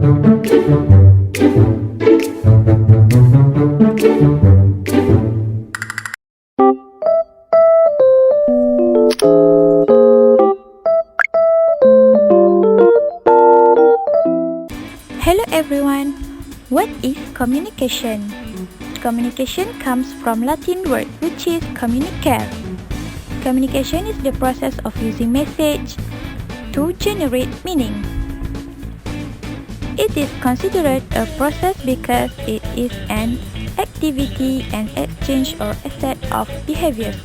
Hello everyone, what is communication? Communication comes from Latin word which is communicare. Communication is the process of using message to generate meaning. It is considered a process because it is an activity and exchange or a set of behaviors.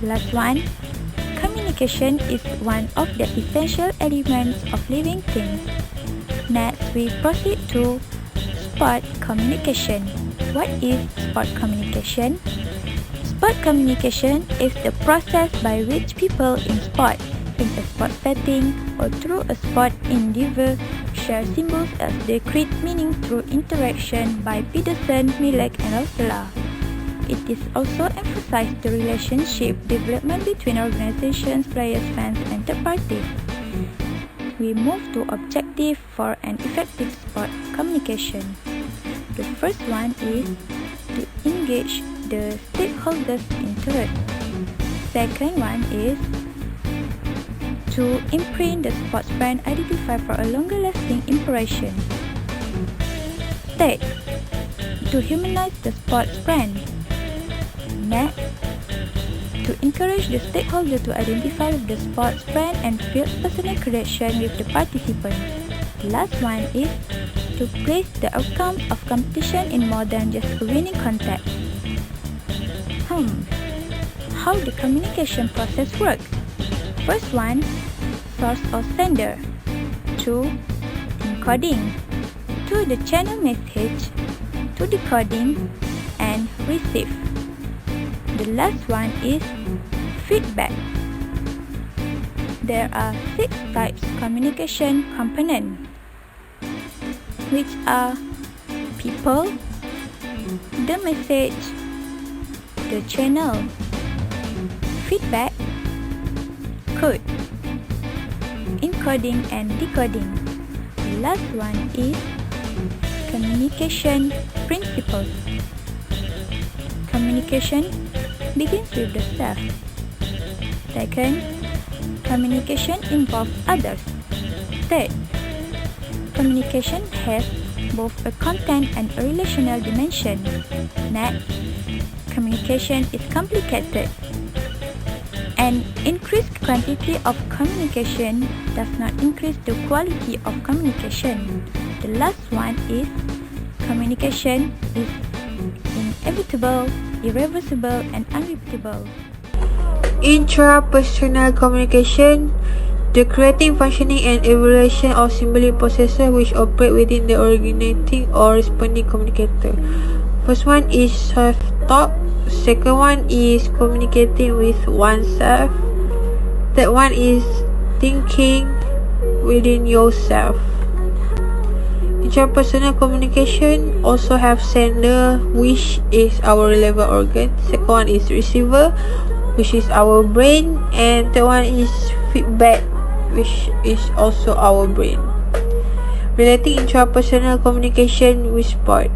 Last one, communication is one of the essential elements of living things. Next, we proceed to sport communication. What is sport communication? Sport communication is the process by which people in sport, in a sport setting or through a sport endeavor, share symbols as they create meaning through interaction by Peterson, Milek, and Rosella. It is also emphasized the relationship development between organizations, players, fans, and third parties. We move to objective for an effective sport communication. The first one is to engage the stakeholders' interest. Second one is to imprint the sports brand identified for a longer lasting impression. Third, to humanize the sports brand. Next, to encourage the stakeholder to identify with the sports brand and build personal connection with the participants. The last one is to place the outcomes of competition in more than just a winning contest. How the communication process works? First one, source or sender. 2, encoding. 2, the channel message. 2, decoding and receive. The last one is feedback. There are 6 types communication component, which are people, the message, the channel, feedback, code, encoding and decoding. The last one is communication principles. Communication begins with the self. Second, communication involves others. Third, communication has both a content and a relational dimension. Next, communication is complicated. An increased quantity of communication does not increase the quality of communication. The last one is communication is inevitable, irreversible, and unrepeatable. Intrapersonal communication, the creating, functioning, and evaluation of symbolic processes which operate within the originating or responding communicator. First one is self-talk. Second one is communicating with oneself. Third one is thinking within yourself. Interpersonal communication also have sender, which is our relevant organ. Second one is receiver, which is our brain, and third one is feedback, which is also our brain. Relating intrapersonal communication with sport.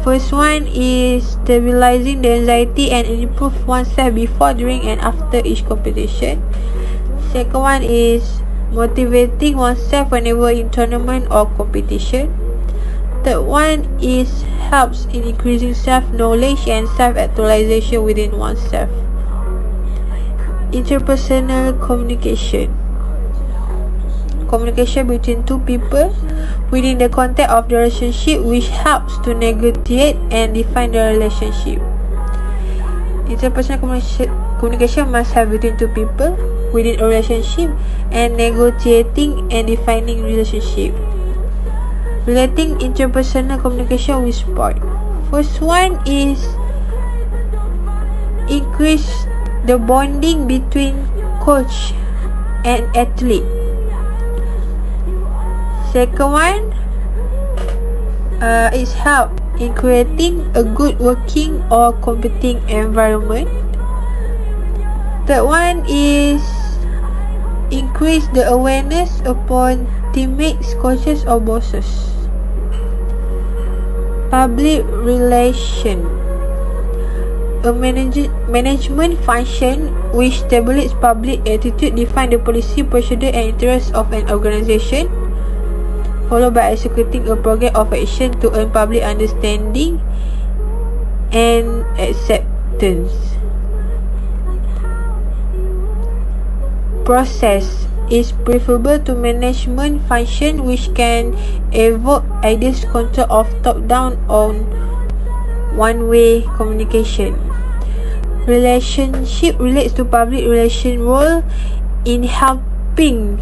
First one is stabilizing the anxiety and improve oneself before, during, and after each competition. Second one is motivating oneself whenever in tournament or competition. Third one is helps in increasing self-knowledge and self-actualization within oneself. Interpersonal communication. Communication between two people within the context of the relationship, which helps to negotiate and define the relationship. Interpersonal communication must have between two people within a relationship and negotiating and defining relationship. Relating interpersonal communication with sport. First one is increase the bonding between coach and athlete. Second one is help in creating a good working or competing environment. Third one is increase the awareness upon teammates, coaches or bosses. Public relation, a management function which tabulates public attitude, define the policy, procedure and interests of an organisation, followed by executing a program of action to earn public understanding and acceptance. Process is preferable to management function which can evoke ideas control of top-down on one-way communication. Relationship relates to public relation role in helping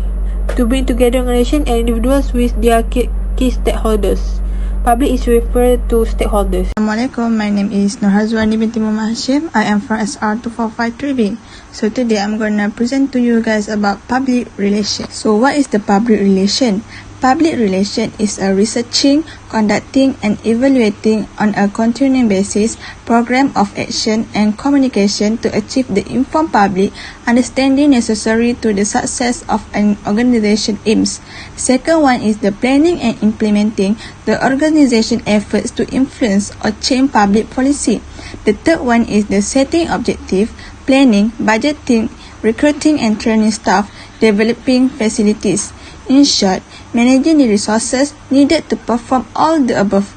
to bring together organizations and individuals with their key stakeholders. Public is referred to stakeholders. Assalamualaikum, my name is HAZWANIE binti Muhammad HASHIM. I am from SRC501 Tribing. So today I'm gonna present to you guys about public relations. So what is the public relation? Public relation is a researching, conducting and evaluating on a continuing basis program of action and communication to achieve the informed public understanding necessary to the success of an organization aims. Second one is the planning and implementing the organization efforts to influence or change public policy. The third one is the setting objective, planning, budgeting, recruiting and training staff, developing facilities. In short, managing the resources needed to perform all the above.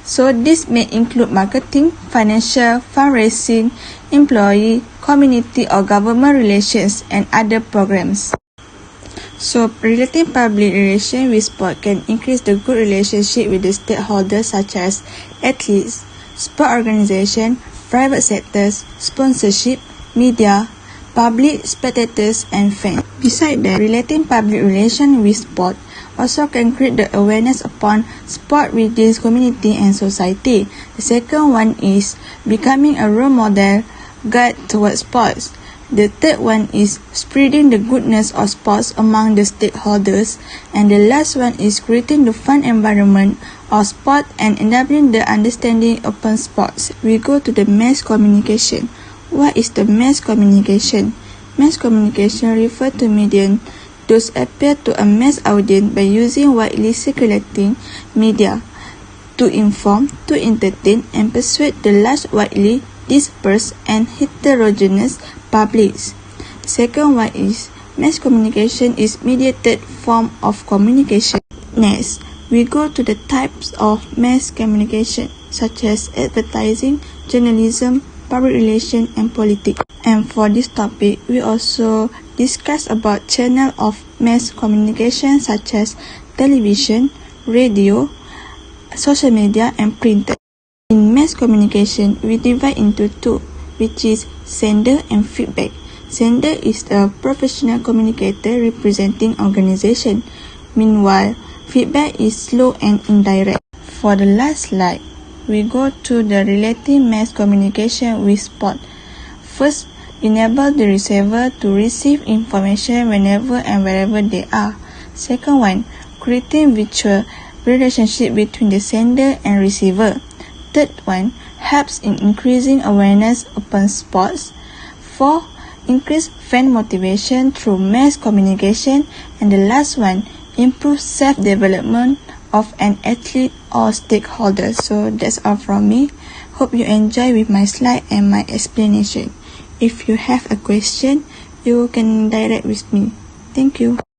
So this may include marketing, financial, fundraising, employee, community or government relations and other programs. So relating public relations with sport can increase the good relationship with the stakeholders such as athletes, sport organization, private sectors, sponsorship, media, public, spectators and fans. Besides that, relating public relations with sport also can create the awareness upon sport with this community and society. The second one is becoming a role model guide towards sports. The third one is spreading the goodness of sports among the stakeholders. And the last one is creating the fun environment of sport and enabling the understanding upon sports. We go to the mass communication. What is the mass communication? Mass communication refers to media those appear to a mass audience by using widely circulating media to inform, to entertain and persuade the large widely dispersed and heterogeneous publics. The second one is mass communication is mediated form of communication. Next, we go to the types of mass communication such as advertising, journalism, public relations and politics. And for this topic, we also discuss about channel of mass communication such as television, radio, social media and printed. In mass communication, we divide into two, which is sender and feedback. Sender is a professional communicator representing organization. Meanwhile, feedback is slow and indirect. For the last slide, we go to the relating mass communication with sport. First, enable the receiver to receive information whenever and wherever they are. Second one, creating virtual relationship between the sender and receiver. Third one, helps in increasing awareness upon sports. 4, increase fan motivation through mass communication. And the last one, improve self-development of an athlete or stakeholder. So that's all from me. Hope you enjoy with my slide and my explanation. If you have a question, you can direct with me. Thank you.